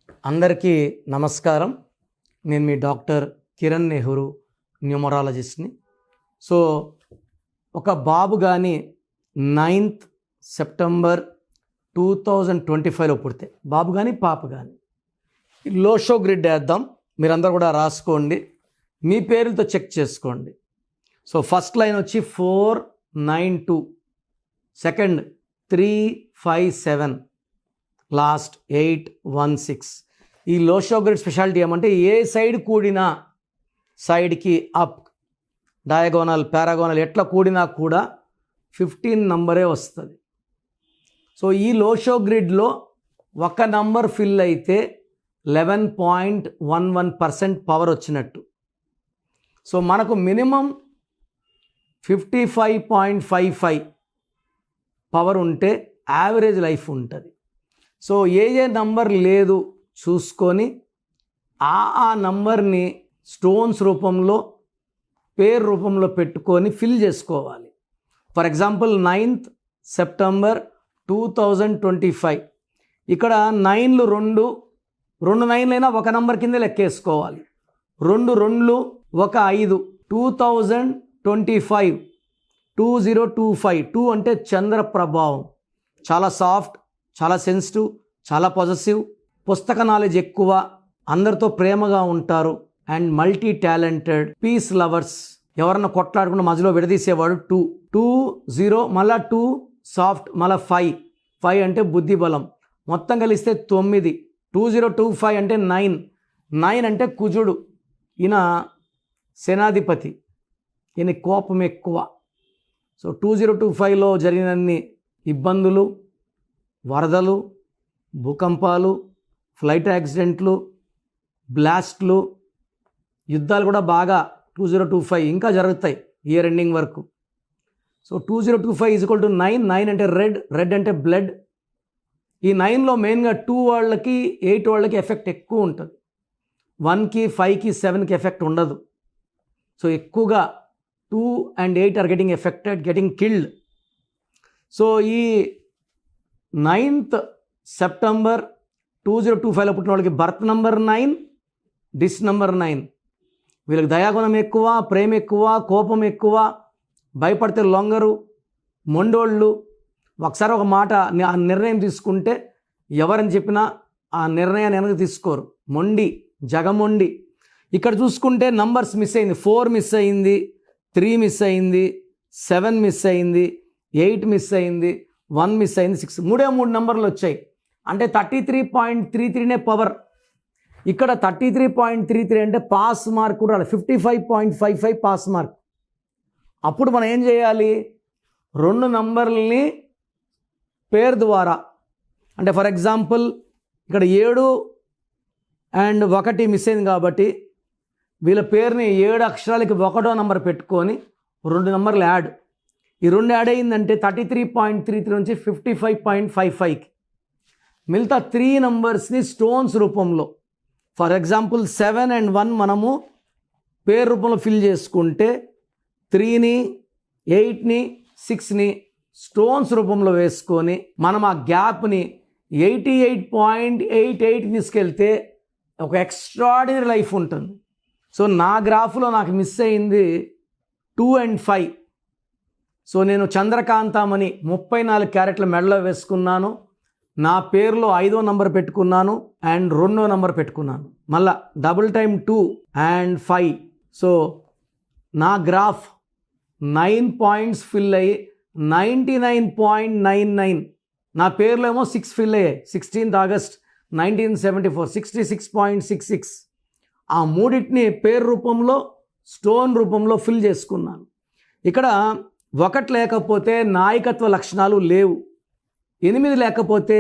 అందరికీ నమస్కారం. నేను మీ డాక్టర్ కిరణ్ నెహ్రూ, న్యూమరాలజిస్ట్ని. సో ఒక బాబు కానీ 9th సెప్టెంబర్ 2025లో పుడితే, బాబు కానీ పాప కానీ, లోషో గ్రిడ్ వేద్దాం. మీరందరూ కూడా రాసుకోండి, మీ పేరుతో చెక్ చేసుకోండి. సో ఫస్ట్ లైన్ వచ్చి 492, సెకండ్ 357, లాస్ట్ 816. ఈ లోషో గ్రిడ్ స్పెషాలిటీ ఏమంటే ఏ సైడ్ కూడినా, సైడ్కి అప్, డయాగోనల్, పారాగోనల్ ఎట్లా కూడినా కూడా 15 నంబరే వస్తుంది. సో ఈ లోషో గ్రిడ్లో ఒక నంబర్ ఫిల్ అయితే 11.11% పవర్ వచ్చినట్టు. సో మనకు మినిమం 55.55 పవర్ ఉంటే యావరేజ్ లైఫ్ ఉంటుంది. సో ఏ నంబర్ లేదు చూసుకొని ఆ నంబర్ని స్టోన్స్ రూపంలో, పేరు రూపంలో పెట్టుకొని ఫిల్ చేసుకోవాలి. ఫర్ ఎగ్జాంపుల్ 9th సెప్టెంబర్ 2025, ఇక్కడ 9లు రెండు 9లైనా ఒక నంబర్ కింద లెక్కేసుకోవాలి. 2 2లు ఒక 5, 2025, 2025. 2 అంటే చంద్ర ప్రభావం, చాలా సాఫ్ట్, చాలా సెన్సిటివ్, చాలా పాజిటివ్, పుస్తక నాలెడ్జ్ ఎక్కువ, అందరితో ప్రేమగా ఉంటారు, and multi talented, peace lovers. ఎవరన్నా కొట్లాడుకుంటే మధ్యలో విడదీసేవాడు. 2 2 0, మళ్ళా 2 సాఫ్ట్, మళ్ళీ 5 అంటే బుద్ధి బలం, మొత్తం కలిస్తే 9. 2025 అంటే 9 అంటే కుజుడు, ఈయన సేనాధిపతి, ఈయన కోపం ఎక్కువ. సో 2025లో జరిగినన్ని ఇబ్బందులు, వరదలు, భూకంపాలు, ఫ్లైట్ యాక్సిడెంట్లు, బ్లాస్ట్లు, యుద్ధాలు కూడా బాగా 2025 ఇంకా జరుగుతాయి ఇయర్ ఎండింగ్ వరకు. సో 2025 = 9 అంటే రెడ్ అంటే బ్లడ్. ఈ 9లో మెయిన్గా 2 వాళ్ళకి 8 వాళ్ళకి ఎఫెక్ట్ ఎక్కువ ఉంటుంది. 1కి 5కి 7కి ఎఫెక్ట్ ఉండదు. సో ఎక్కువగా 2 and 8 are getting affected, getting killed. So ఈ 9th సెప్టెంబర్ 2025లో పుట్టిన వాళ్ళకి బర్త్ నెంబర్ 9, డిస్ నెంబర్ 9. వీళ్ళకి దయాగుణం ఎక్కువ, ప్రేమ ఎక్కువ, కోపం ఎక్కువ, భయపడితే లొంగరు, మొండోళ్ళు. ఒకసారి ఒక మాట నిర్ణయం తీసుకుంటే ఎవరని చెప్పినా ఆ నిర్ణయాన్ని వెనక్కి తీసుకోరు. మొండి, జగమొండి. ఇక్కడ చూసుకుంటే నంబర్స్ మిస్ అయింది. 4 మిస్ అయింది, 3 మిస్ అయింది, 7 మిస్ అయింది, 8 మిస్ అయింది, 1 మిస్ అయింది, 6. 3 నంబర్లు వచ్చాయి. అంటే 33.33నే పవర్. ఇక్కడ 33.33 అంటే పాస్ మార్క్ కూడా 55.55 పాస్ మార్క్. అప్పుడు మనం ఏం చేయాలి? 2 నంబర్లని పేరు ద్వారా, అంటే ఫర్ ఎగ్జాంపుల్ ఇక్కడ 7 and 1 మిస్ అయింది కాబట్టి వీళ్ళ పేరుని 7 అక్షరాలకి 1వ నంబర్ పెట్టుకొని 2 నంబర్లు యాడ్. ఈ 2 యాడ్ అయిందంటే 33.33 నుంచి 55.55కి. మిగతా 3 నంబర్స్ని స్టోన్స్ రూపంలో, ఫర్ ఎగ్జాంపుల్ 7 and 1 మనము పేరు రూపంలో ఫిల్ చేసుకుంటే 3ని, 8ని, 6ని స్టోన్స్ రూపంలో వేసుకొని మనం ఆ గ్యాప్ని 88.88 తీసుకెళ్తే ఒక ఎక్స్ట్రాడినరీ లైఫ్ ఉంటుంది. సో నా గ్రాఫ్లో నాకు మిస్ అయింది 2 and 5. సో నేను చంద్రకాంతమని 34 క్యారెట్ల మెడలో వేసుకున్నాను. నా పేరులో 5వ నంబర్ పెట్టుకున్నాను అండ్ 2వ నంబర్ పెట్టుకున్నాను. మళ్ళా డబుల్ టైమ్ 2 and 5. సో నా గ్రాఫ్ 9 పాయింట్స్ ఫిల్ అయ్యి 99.99. నా పేరులో ఏమో 6 ఫిల్ అయ్యాయి. 16th August 1974 66.66. ఆ మూడింటిని పేరు రూపంలో, స్టోన్ రూపంలో ఫిల్ చేసుకున్నాను. ఇక్కడ 1 లేకపోతే నాయకత్వ లక్షణాలు లేవు. 8 లేకపోతే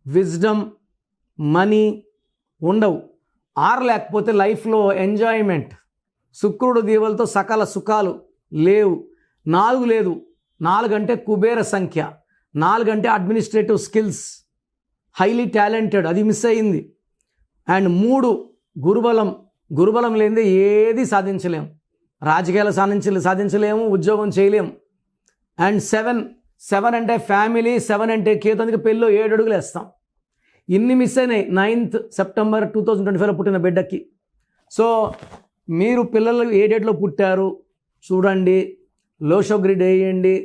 విజ్డమ్, మనీ ఉండవు. 6 లేకపోతే లైఫ్లో ఎంజాయ్మెంట్, శుక్రుడు దీవెలతో సకల సుఖాలు లేవు. 4 లేదు. 4 అంటే కుబేర సంఖ్య. 4 అంటే అడ్మినిస్ట్రేటివ్ స్కిల్స్, హైలీ టాలెంటెడ్, అది మిస్ అయింది. అండ్ 3 గురుబలం. గురుబలం లేనిదే ఏది సాధించలేము. రాజకీయాలు సాధించలేము, ఉద్యోగం చేయలేము. అండ్ 7 అంటే ఫ్యామిలీ. 7 అంటే కేతు, అందుకే పెళ్ళిలో 7 అడుగులు వేస్తాం. ఇన్ని మిస్ అయినాయి 9th సెప్టెంబర్ 2025లో పుట్టిన బిడ్డకి. సో మీరు పిల్లలు ఏ డేట్లో పుట్టారు చూడండి, లోషో గ్రిడ్ వేయండి,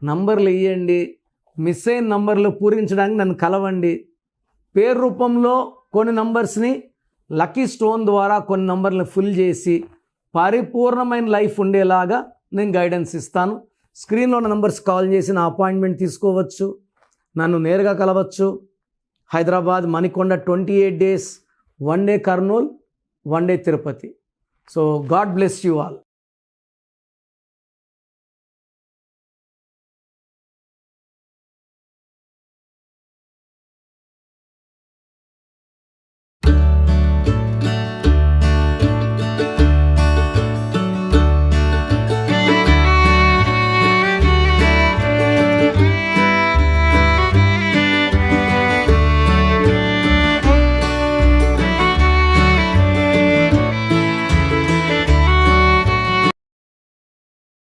నంబర్లు వేయండి, మిస్ అయిన నంబర్లు పూరించడానికి నన్ను కలవండి. పేరు రూపంలో కొన్ని నంబర్స్ని, లక్కీ స్టోన్ ద్వారా కొన్ని నంబర్లను ఫిల్ చేసి పరిపూర్ణమైన లైఫ్ ఉండేలాగా నేను గైడెన్స్ ఇస్తాను. స్క్రీన్లో ఉన్న నంబర్స్ కాల్ చేసి నా అపాయింట్మెంట్ తీసుకోవచ్చు, నన్ను నేరుగా కలవచ్చు. Hyderabad, Manikonda 28 days, 1 day Kurnool, 1 day Tirupati. So God bless you all.